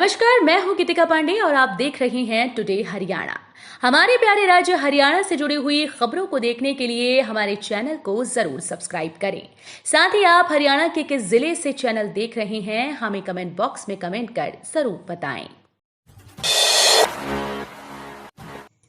नमस्कार, मैं हूं गीतिका पांडे और आप देख रहे हैं टुडे हरियाणा। हमारे प्यारे राज्य हरियाणा से जुड़ी हुई खबरों को देखने के लिए हमारे चैनल को जरूर सब्सक्राइब करें। साथ ही आप हरियाणा के किस जिले से चैनल देख रहे हैं हमें कमेंट बॉक्स में कमेंट कर जरूर बताएं।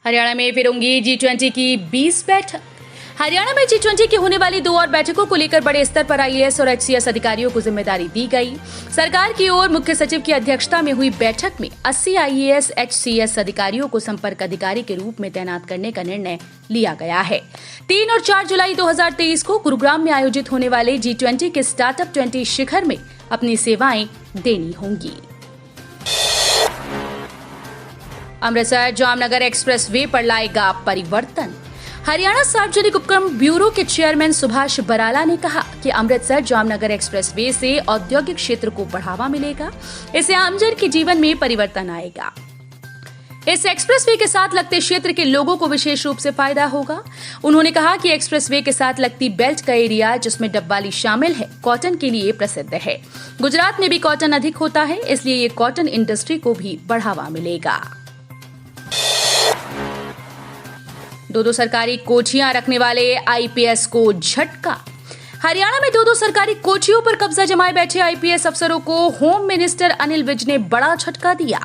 हरियाणा में फिर होंगी G20 की 20 बैठक। हरियाणा में G20 की होने वाली 2 और बैठकों को लेकर बड़े स्तर पर IAS और HCS अधिकारियों को जिम्मेदारी दी गई। सरकार की ओर मुख्य सचिव की अध्यक्षता में हुई बैठक में 80 IAS HCS अधिकारियों को संपर्क अधिकारी के रूप में तैनात करने का निर्णय लिया गया है। 3 और 4 जुलाई 2023 को गुरुग्राम में आयोजित होने वाले G20 के स्टार्टअप 20 शिखर में अपनी सेवाएं देनी होंगी। अमृतसर जामनगर एक्सप्रेसवे पर लाएगा परिवर्तन। हरियाणा सार्वजनिक उपक्रम ब्यूरो के चेयरमैन सुभाष बराला ने कहा कि अमृतसर जामनगर एक्सप्रेसवे से औद्योगिक क्षेत्र को बढ़ावा मिलेगा। इससे आमजन के जीवन में परिवर्तन आएगा। इस एक्सप्रेसवे के साथ लगते क्षेत्र के लोगों को विशेष रूप से फायदा होगा। उन्होंने कहा कि एक्सप्रेसवे के साथ लगती बेल्ट का एरिया, जिसमें डब्बाली शामिल है, कॉटन के लिए प्रसिद्ध है। गुजरात में भी कॉटन अधिक होता है, इसलिए ये कॉटन इंडस्ट्री को भी बढ़ावा मिलेगा। 2 सरकारी कोचियां रखने वाले IPS को झटका। हरियाणा में 2 सरकारी कोचियों पर कब्जा जमाए बैठे IPS अफसरों को होम मिनिस्टर अनिल विज ने बड़ा झटका दिया।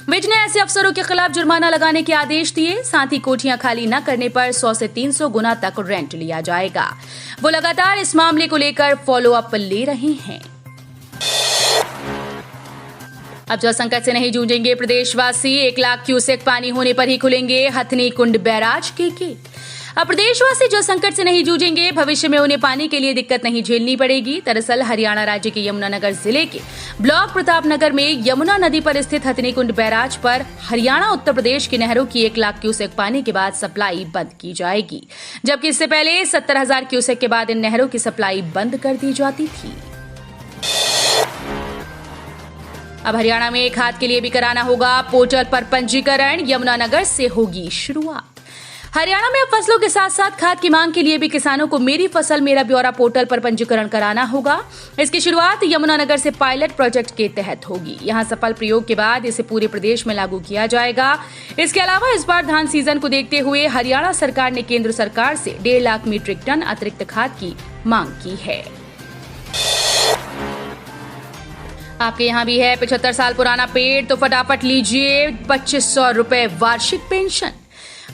विज ने ऐसे अफसरों के खिलाफ जुर्माना लगाने के आदेश दिए। साथ ही कोचियां खाली न करने पर 100 से 300 गुना तक रेंट लिया जाएगा। वो लगातार इस मामले को लेकर फॉलो अप ले रहे हैं। अब जल संकट से नहीं जूझेंगे प्रदेशवासी। 1 लाख क्यूसेक पानी होने पर ही खुलेंगे हथनी कुंड बैराज के गेट। अब प्रदेशवासी जल संकट से नहीं जूझेंगे। भविष्य में उन्हें पानी के लिए दिक्कत नहीं झेलनी पड़ेगी। दरअसल हरियाणा राज्य के यमुनानगर जिले के ब्लॉक प्रतापनगर में यमुना नदी पर स्थित हथनी कुंड बैराज पर हरियाणा उत्तर प्रदेश की नहरों की 1 लाख क्यूसेक पानी के बाद सप्लाई बंद की जाएगी, जबकि इससे पहले 70,000 क्यूसेक के बाद इन नहरों की सप्लाई बंद कर दी जाती थी। अब हरियाणा में खाद के लिए भी कराना होगा पोर्टल पर पंजीकरण। यमुनानगर से होगी शुरुआत। हरियाणा में अब फसलों के साथ साथ खाद की मांग के लिए भी किसानों को मेरी फसल मेरा ब्यौरा पोर्टल पर पंजीकरण कराना होगा। इसकी शुरुआत यमुनानगर से पायलट प्रोजेक्ट के तहत होगी। यहां सफल प्रयोग के बाद इसे पूरे प्रदेश में लागू किया जाएगा। इसके अलावा इस बार धान सीजन को देखते हुए हरियाणा सरकार ने केंद्र सरकार से 1.5 लाख मीट्रिक टन अतिरिक्त खाद की मांग की है। आपके यहाँ भी है 75 साल पुराना पेड़, तो फटाफट लीजिए 2500 रुपए वार्षिक पेंशन।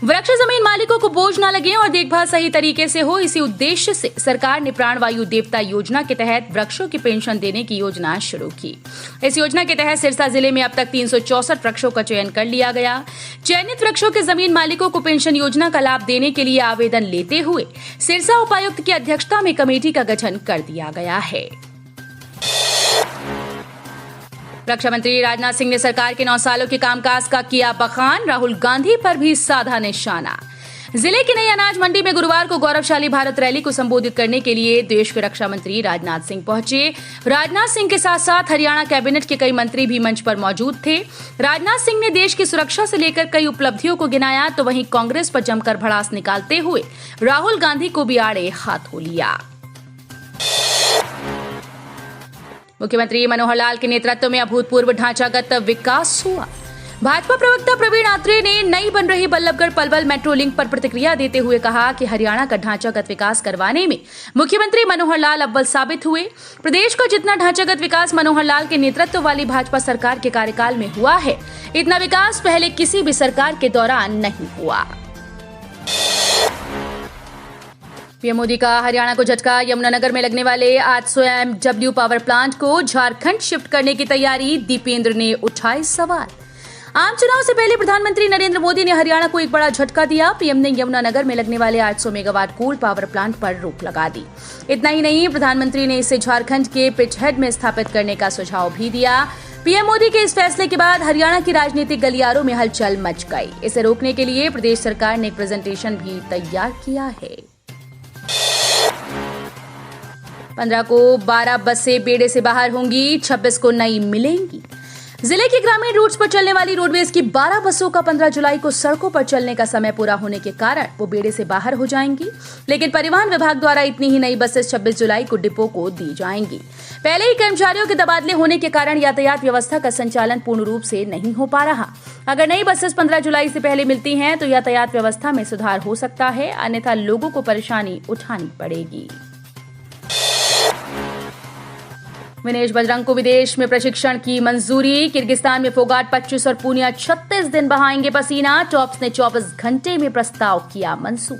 वृक्ष जमीन मालिकों को बोझ न लगे और देखभाल सही तरीके से हो, इसी उद्देश्य से सरकार ने प्राणवायु देवता योजना के तहत वृक्षों की पेंशन देने की योजना शुरू की। इस योजना के तहत सिरसा जिले में अब तक 364 वृक्षों का चयन कर लिया गया। चयनित वृक्षों के जमीन मालिकों को पेंशन योजना का लाभ देने के लिए आवेदन लेते हुए सिरसा उपायुक्त की अध्यक्षता में कमेटी का गठन कर दिया गया है। रक्षा मंत्री राजनाथ सिंह ने सरकार के 9 सालों के कामकाज का किया बखान। राहुल गांधी पर भी साधा निशाना। जिले की नई अनाज मंडी में गुरुवार को गौरवशाली भारत रैली को संबोधित करने के लिए देश के रक्षा मंत्री राजनाथ सिंह पहुंचे। राजनाथ सिंह के साथ साथ हरियाणा कैबिनेट के कई मंत्री भी मंच पर मौजूद थे। राजनाथ सिंह ने देश की सुरक्षा से लेकर कई उपलब्धियों को गिनाया, तो वहीं कांग्रेस पर जमकर भड़ास निकालते हुए राहुल गांधी को भी आड़े हाथों लिया। मुख्यमंत्री मनोहर लाल के नेतृत्व में अभूतपूर्व ढांचागत विकास हुआ। भाजपा प्रवक्ता प्रवीण आत्रे ने नई बन रही बल्लभगढ़ पलवल मेट्रो लिंक पर प्रतिक्रिया देते हुए कहा कि हरियाणा का ढांचागत विकास करवाने में मुख्यमंत्री मनोहर लाल अव्वल साबित हुए। प्रदेश का जितना ढांचागत विकास मनोहर लाल के नेतृत्व वाली भाजपा सरकार के कार्यकाल में हुआ है, इतना विकास पहले किसी भी सरकार के दौरान नहीं हुआ। पीएम मोदी का हरियाणा को झटका। यमुनानगर में लगने वाले 800 MW पावर प्लांट को झारखंड शिफ्ट करने की तैयारी। दीपेंद्र ने उठाए सवाल। आम चुनाव से पहले प्रधानमंत्री नरेंद्र मोदी ने हरियाणा को एक बड़ा झटका दिया। पीएम ने यमुनानगर में लगने वाले 800 मेगावाट कोल पावर प्लांट पर रोक लगा दी। इतना ही नहीं, प्रधानमंत्री ने इसे झारखंड के पिचहेड में स्थापित करने का सुझाव भी दिया। पीएम मोदी के इस फैसले के बाद हरियाणा की राजनीतिक गलियारों में हलचल मच गई। इसे रोकने के लिए प्रदेश सरकार ने एक प्रेजेंटेशन भी तैयार किया है। 15 को 12 बसें बेड़े से बाहर होंगी, 26 को नई मिलेंगी। जिले की ग्रामीण रूट्स पर चलने वाली रोडवेज की 12 बसों का 15 जुलाई को सड़कों पर चलने का समय पूरा होने के कारण वो बेड़े से बाहर हो जाएंगी। लेकिन परिवहन विभाग द्वारा इतनी ही नई बसेस 26 जुलाई को डिपो को दी जाएंगी। पहले ही कर्मचारियों के तबादले होने के कारण यातायात व्यवस्था का संचालन पूर्ण रूप से नहीं हो पा रहा। अगर नई बसेस 15 जुलाई से पहले मिलती हैं तो यातायात व्यवस्था में सुधार हो सकता है, अन्यथा लोगों को परेशानी उठानी पड़ेगी। विनेश बजरंग को विदेश में प्रशिक्षण की मंजूरी। किर्गिस्तान में फोगाट 25 और पूनिया 36 दिन बहाएंगे पसीना। टॉप्स ने 24 घंटे में प्रस्ताव किया मंजूर।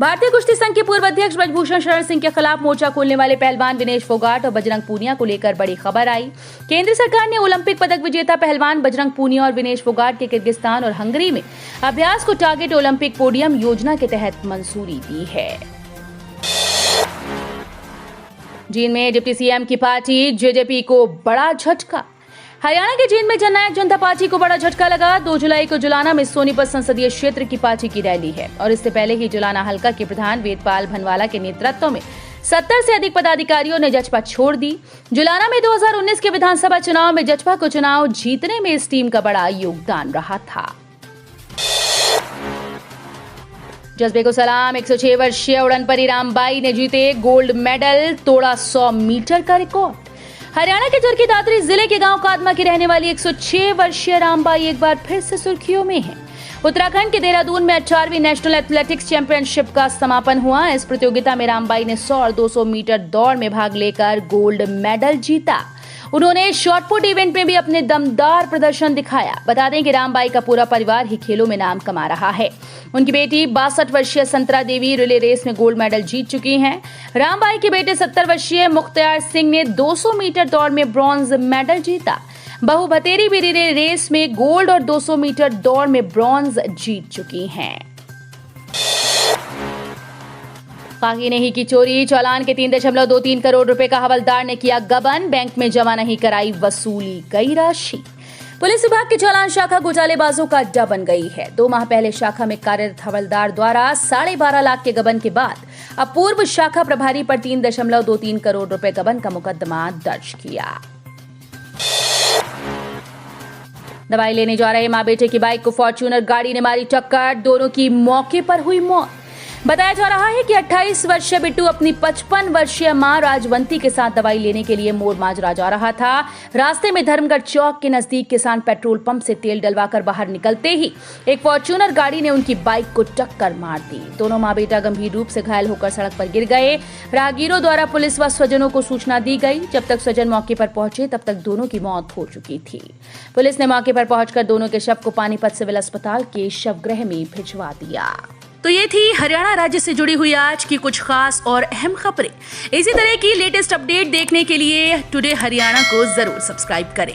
भारतीय कुश्ती संघ के पूर्व अध्यक्ष ब्रजभूषण शरण सिंह के खिलाफ मोर्चा खोलने वाले पहलवान विनेश फोगाट और बजरंग पूनिया को लेकर बड़ी खबर आई। केंद्र सरकार ने ओलंपिक पदक विजेता पहलवान बजरंग पूनिया और विनेश फोगाट के किर्गिस्तान और हंगरी में अभ्यास को टारगेट ओलंपिक पोडियम योजना के तहत मंजूरी दी है। जींद में डिप्टी सीएम की पार्टी जेजेपी को बड़ा झटका। हरियाणा के जींद में जननायक जनता पार्टी को बड़ा झटका लगा। 2 जुलाई को जुलाना में सोनीपत संसदीय क्षेत्र की पार्टी की रैली है और इससे पहले ही जुलाना हलका के प्रधान वेदपाल भनवाला के नेतृत्व में 70 से अधिक पदाधिकारियों ने जजपा छोड़ दी। जुलाना में 2019 के विधानसभा चुनाव में जजपा को चुनाव जीतने में इस टीम का बड़ा योगदान रहा था। जज्बे को सलाम। 106 वर्षीय उड़नपरी रामबाई ने जीते गोल्ड मेडल, तोड़ा 100 मीटर का रिकॉर्ड। हरियाणा के चरखी दादरी जिले के गांव कादमा की रहने वाली 106 वर्षीय रामबाई एक बार फिर से सुर्खियों में है। उत्तराखंड के देहरादून में 18वीं नेशनल एथलेटिक्स चैंपियनशिप का समापन हुआ। इस प्रतियोगिता में रामबाई ने 100 और 200 मीटर दौड़ में भाग लेकर गोल्ड मेडल जीता। उन्होंने शॉटपुट इवेंट में भी अपने दमदार प्रदर्शन दिखाया। बता दें कि रामबाई का पूरा परिवार ही खेलों में नाम कमा रहा है। उनकी बेटी 62 वर्षीय संतरा देवी रिले रेस में गोल्ड मेडल जीत चुकी हैं। रामबाई के बेटे 70 वर्षीय मुख्तार सिंह ने 200 मीटर दौड़ में ब्रॉन्ज मेडल जीता। बहू भतेरी भी रिले रेस में गोल्ड और 200 मीटर दौड़ में ब्रॉन्ज जीत चुकी हैं। काकी ने ही की चोरी। चालान के 3.23 करोड़ रुपए का हवलदार ने किया गबन। बैंक में जमा नहीं कराई, वसूली गई राशि। पुलिस विभाग की चालान शाखा घोटालेबाजों का अड्डा बन गई है। 2 माह पहले शाखा में कार्यरत हवलदार द्वारा 12.5 लाख के गबन के बाद अब पूर्व शाखा प्रभारी पर 3.23 करोड़ रुपए गबन का मुकदमा दर्ज किया। दवाई लेने जा रहे मां बेटे की बाइक को फॉर्च्यूनर गाड़ी ने मारी टक्कर। दोनों की मौके पर हुई मौत। बताया जा रहा है कि 28 वर्षीय बिट्टू अपनी 55 वर्षीय मां राजवंती के साथ दवाई लेने के लिए मोर माजरा जा रहा था। रास्ते में धर्मगढ़ चौक के नजदीक किसान पेट्रोल पंप से तेल डलवाकर बाहर निकलते ही एक फॉर्च्यूनर गाड़ी ने उनकी बाइक को टक्कर मार दी। दोनों मां बेटा गंभीर रूप से घायल होकर सड़क पर गिर गए। राहगीरों द्वारा पुलिस व स्वजनों को सूचना दी गई। जब तक स्वजन मौके पर पहुंचे तब तक दोनों की मौत हो चुकी थी। पुलिस ने मौके पर पहुंचकर दोनों के शव को पानीपत सिविल अस्पताल के शवगृह में भिजवा दिया। तो ये थी हरियाणा राज्य से जुड़ी हुई आज की कुछ खास और अहम खबरें। इसी तरह की लेटेस्ट अपडेट देखने के लिए टुडे हरियाणा को जरूर सब्सक्राइब करें।